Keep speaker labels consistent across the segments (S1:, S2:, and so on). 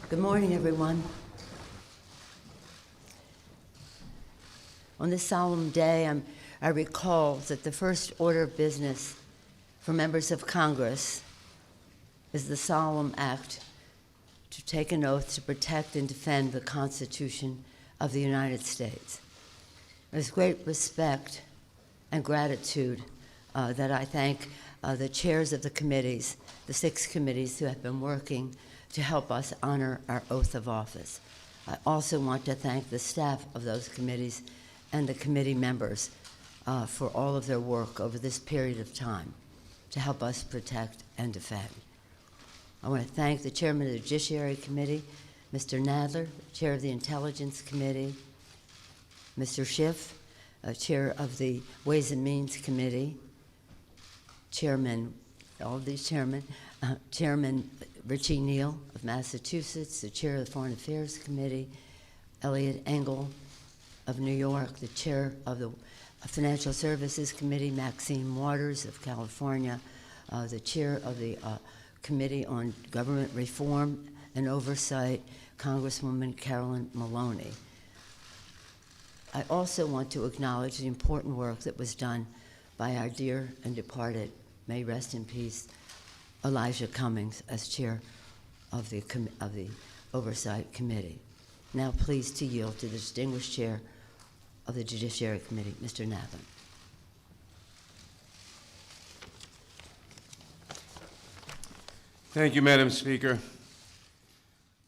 S1: Good morning, everyone. On this solemn day, I recall that the first order of business for members of Congress is the solemn act to take an oath to protect and defend the Constitution of the United States. There's great respect and gratitude that I thank the chairs of the committees, the 6 committees who have been working to help us honor our oath of office. I also want to thank the staff of those committees and the committee members for all of their work over this period of time to help us protect and defend. I want to thank the chairman of the Judiciary Committee, Mr. Nadler, chair of the Intelligence Committee, Mr. Schiff, chair of the Ways and Means Committee, chairman, all of these chairmen, Chairman Richie Neal of Massachusetts, the chair of the Foreign Affairs Committee, Eliot Engel of New York, the chair of the Financial Services Committee, Maxine Waters of California, the chair of the Committee on Government Reform and Oversight, Congresswoman Carolyn Maloney. I also want to acknowledge the important work that was done by our dear and departed, may rest in peace, Elijah Cummings as chair of the Oversight Committee. Now pleased to yield to the distinguished chair of the Judiciary Committee, Mr. Nadler.
S2: Thank you, Madam Speaker.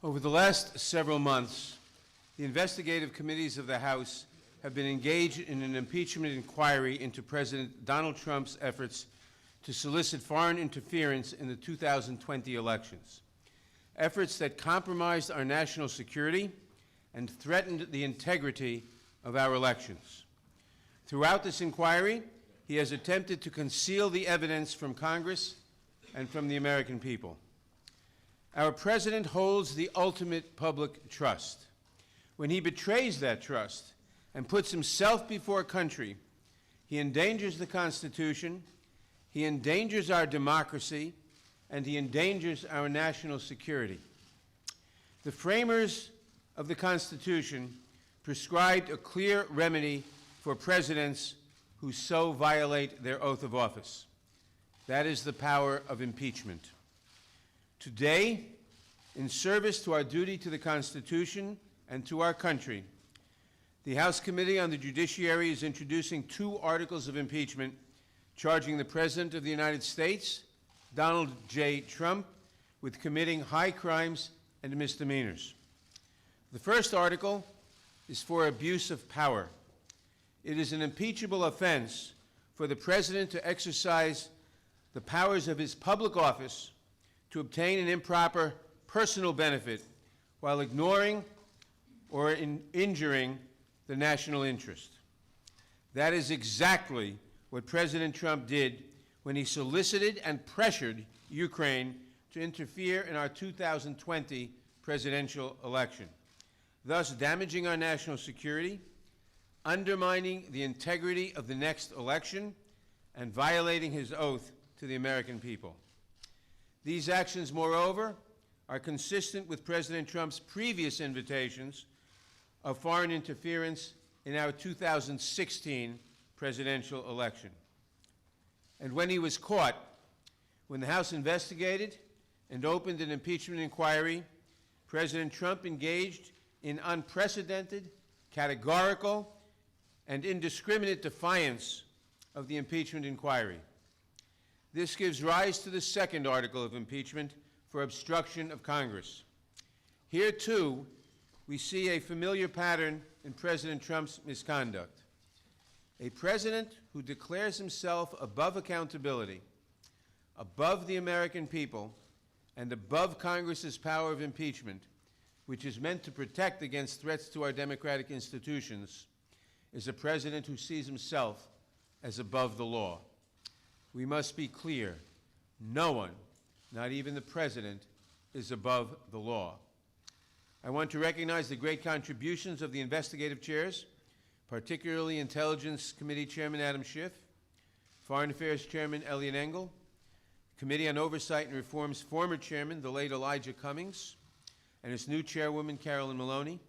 S2: Over the last several months, the investigative committees of the House have been engaged in an impeachment inquiry into President Donald Trump's efforts to solicit foreign interference in the 2020 elections, efforts that compromised our national security and threatened the integrity of our elections. Throughout this inquiry, he has attempted to conceal the evidence from Congress and from the American people. Our president holds the ultimate public trust. When he betrays that trust and puts himself before a country, he endangers the Constitution, he endangers our democracy, and he endangers our national security. The framers of the Constitution prescribed a clear remedy for presidents who so violate their oath of office. That is the power of impeachment. Today, in service to our duty to the Constitution and to our country, the House Committee on the Judiciary is introducing 2 articles of impeachment charging the President of the United States, Donald J. Trump, with committing high crimes and misdemeanors. The first article is for abuse of power. It is an impeachable offense for the President to exercise the powers of his public office to obtain an improper personal benefit while ignoring or injuring the national interest. That is exactly what President Trump did when he solicited and pressured Ukraine to interfere in our 2020 presidential election, thus damaging our national security, undermining the integrity of the next election, and violating his oath to the American people. These actions, moreover, are consistent with President Trump's previous invitations of foreign interference in our 2016 presidential election. And when he was caught, when the House investigated and opened an impeachment inquiry, President Trump engaged in unprecedented, categorical, and indiscriminate defiance of the impeachment inquiry. This gives rise to the second article of impeachment for obstruction of Congress. Here, too, we see a familiar pattern in President Trump's misconduct. A president who declares himself above accountability, above the American people, and above Congress's power of impeachment, which is meant to protect against threats to our democratic institutions, is a president who sees himself as above the law. We must be clear. No one, not even the president, is above the law. I want to recognize the great contributions of the investigative chairs, particularly Intelligence Committee Chairman Adam Schiff, Foreign Affairs Chairman Eliot Engel, Committee on Oversight and Reform's former chairman, the late Elijah Cummings, and its new chairwoman, Carolyn Maloney,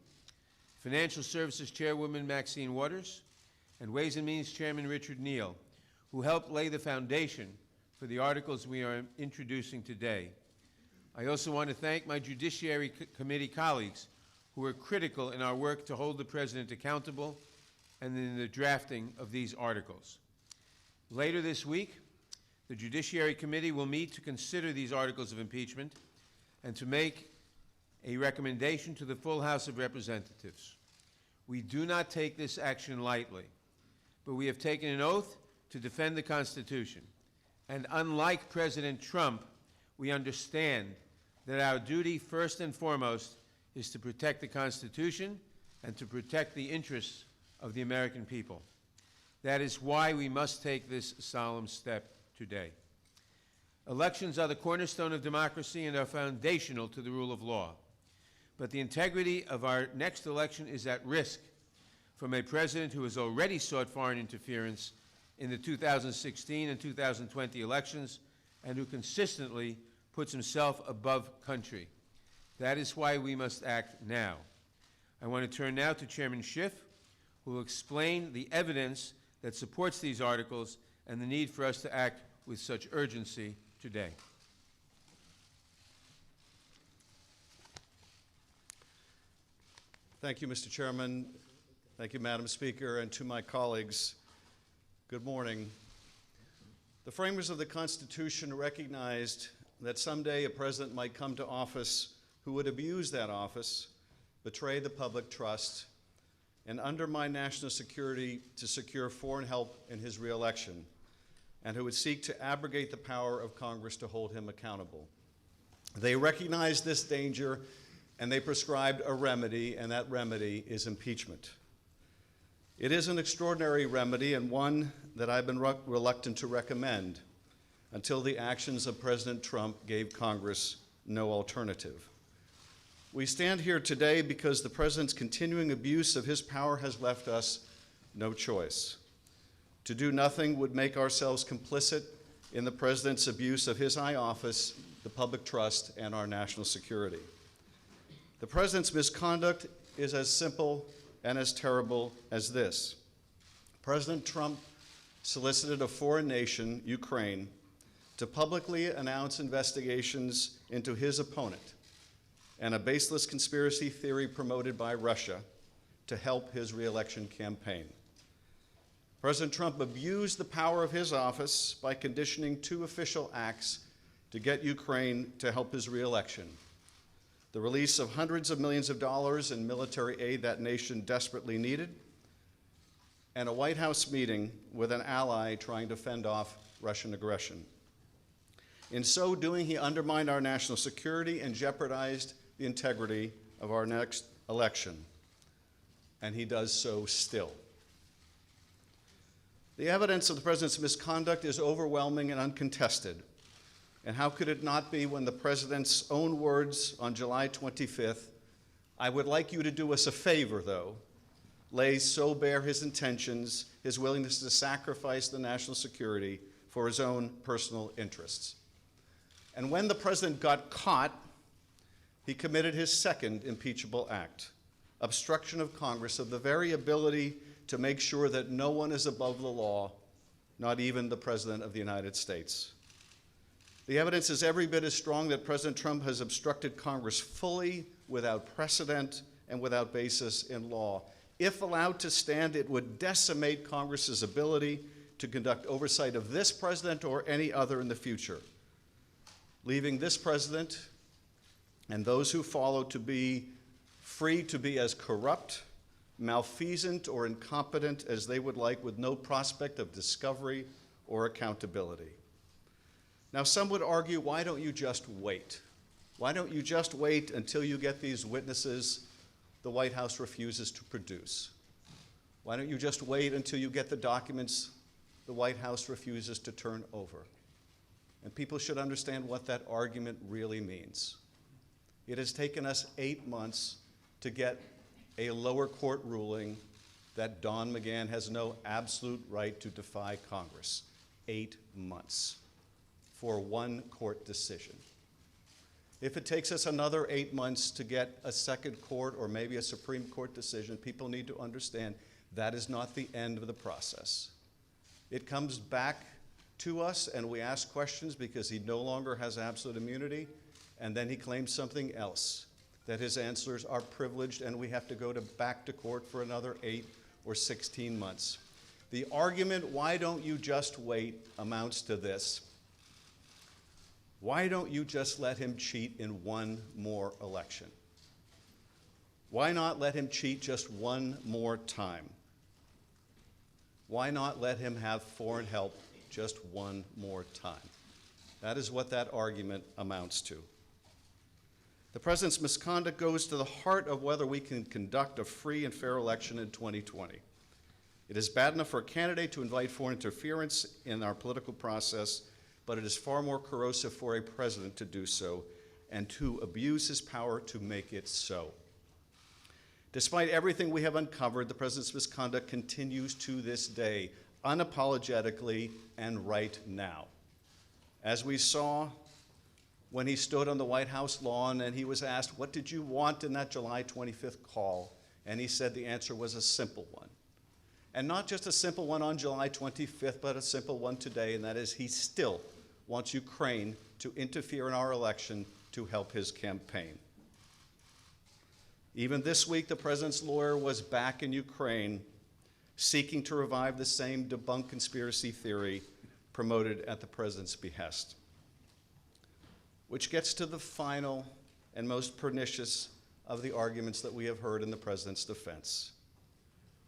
S2: Financial Services Chairwoman Maxine Waters, and Ways and Means Chairman Richard Neal, who helped lay the foundation for the articles we are introducing today. I also want to thank my Judiciary Committee colleagues who were critical in our work to hold the President accountable and in the drafting of these articles. Later this week, the Judiciary Committee will meet to consider these articles of impeachment and to make a recommendation to the full House of Representatives. We do not take this action lightly, but we have taken an oath to defend the Constitution. And unlike President Trump, we understand that our duty, first and foremost, is to protect the Constitution and to protect the interests of the American people. That is why we must take this solemn step today. Elections are the cornerstone of democracy and are foundational to the rule of law. But the integrity of our next election is at risk from a president who has already sought foreign interference in the 2016 and 2020 elections and who consistently puts himself above country. That is why we must act now. I want to turn now to Chairman Schiff, who will explain the evidence that supports these articles and the need for us to act with such urgency today.
S3: Thank you, Mr. Chairman. Thank you, Madam Speaker, and to my colleagues, good morning. The framers of the Constitution recognized that someday a president might come to office who would abuse that office, betray the public trust, and undermine national security to secure foreign help in his reelection, and who would seek to abrogate the power of Congress to hold him accountable. They recognized this danger, and they prescribed a remedy, and that remedy is impeachment. It is an extraordinary remedy and one that I've been reluctant to recommend until the actions of President Trump gave Congress no alternative. We stand here today because the president's continuing abuse of his power has left us no choice. To do nothing would make ourselves complicit in the president's abuse of his high office, the public trust, and our national security. The president's misconduct is as simple and as terrible as this. President Trump solicited a foreign nation, Ukraine, to publicly announce investigations into his opponent and a baseless conspiracy theory promoted by Russia to help his reelection campaign. President Trump abused the power of his office by conditioning two official acts to get Ukraine to help his reelection: the release of hundreds of millions of dollars in military aid that nation desperately needed, and a White House meeting with an ally trying to fend off Russian aggression. In so doing, he undermined our national security and jeopardized the integrity of our next election, and he does so still. The evidence of the president's misconduct is overwhelming and uncontested. And how could it not be when the president's own words on July 25th, "I would like you to do us a favor, though," lays so bare his intentions, his willingness to sacrifice the national security for his own personal interests. And when the president got caught, he committed his second impeachable act, obstruction of Congress of the very ability to make sure that no one is above the law, not even the President of the United States. The evidence is every bit as strong that President Trump has obstructed Congress fully, without precedent, and without basis in law. If allowed to stand, it would decimate Congress's ability to conduct oversight of this president or any other in the future, leaving this president and those who follow to be free to be as corrupt, malfeasant, or incompetent as they would like, with no prospect of discovery or accountability. Now, some would argue, why don't you just wait? Why don't you just wait until you get these witnesses the White House refuses to produce? Why don't you just wait until you get the documents the White House refuses to turn over? And people should understand what that argument really means. It has taken us 8 months to get a lower court ruling that Don McGahn has no absolute right to defy Congress. 8 months for one court decision. If it takes us another 8 months to get a second court or maybe a Supreme Court decision, people need to understand that is not the end of the process. It comes back to us and we ask questions because he no longer has absolute immunity, and then he claims something else, that his answers are privileged and we have to go back to court for another 8 or 16 months. The argument, why don't you just wait, amounts to this. Why don't you just let him cheat in one more election? Why not let him cheat just one more time? Why not let him have foreign help just one more time? That is what that argument amounts to. The president's misconduct goes to the heart of whether we can conduct a free and fair election in 2020. It is bad enough for a candidate to invite foreign interference in our political process, but it is far more corrosive for a president to do so and to abuse his power to make it so. Despite everything we have uncovered, the president's misconduct continues to this day, unapologetically and right now. As we saw when he stood on the White House lawn and he was asked, what did you want in that July 25th call? And he said the answer was a simple one. And not just a simple one on July 25th, but a simple one today, and that is he still wants Ukraine to interfere in our election to help his campaign. Even this week, the president's lawyer was back in Ukraine seeking to revive the same debunked conspiracy theory promoted at the president's behest. Which gets to the final and most pernicious of the arguments that we have heard in the president's defense,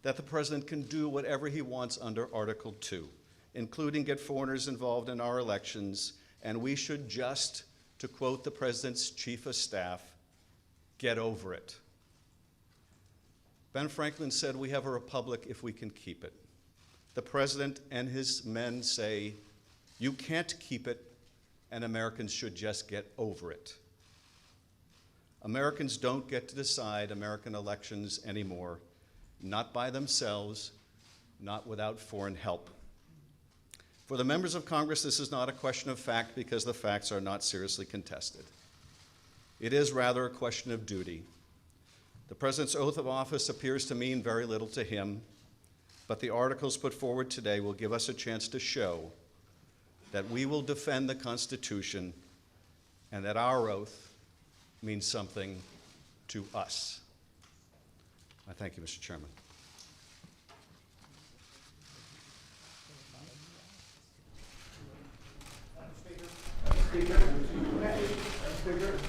S3: that the president can do whatever he wants under Article 2, including get foreigners involved in our elections, and we should just, to quote the president's chief of staff, get over it. Ben Franklin said, we have a republic if we can keep it. The president and his men say, you can't keep it, and Americans should just get over it. Americans don't get to decide American elections anymore, not by themselves, not without foreign help. For the members of Congress, this is not a question of fact because the facts are not seriously contested. It is rather a question of duty. The president's oath of office appears to mean very little to him, but the articles put forward today will give us a chance to show that we will defend the Constitution and that our oath means something to us. I thank you, Mr. Chairman.
S4: Speaker,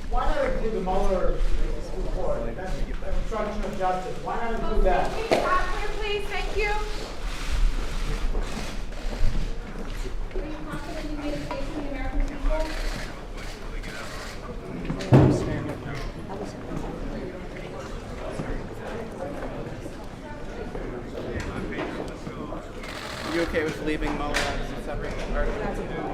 S4: why not include the Mueller report? That's obstruction of justice. Why not include that?
S5: Please, thank you. Are you confident you made a case for the American people?
S6: Are you okay with leaving Mueller as a separate article?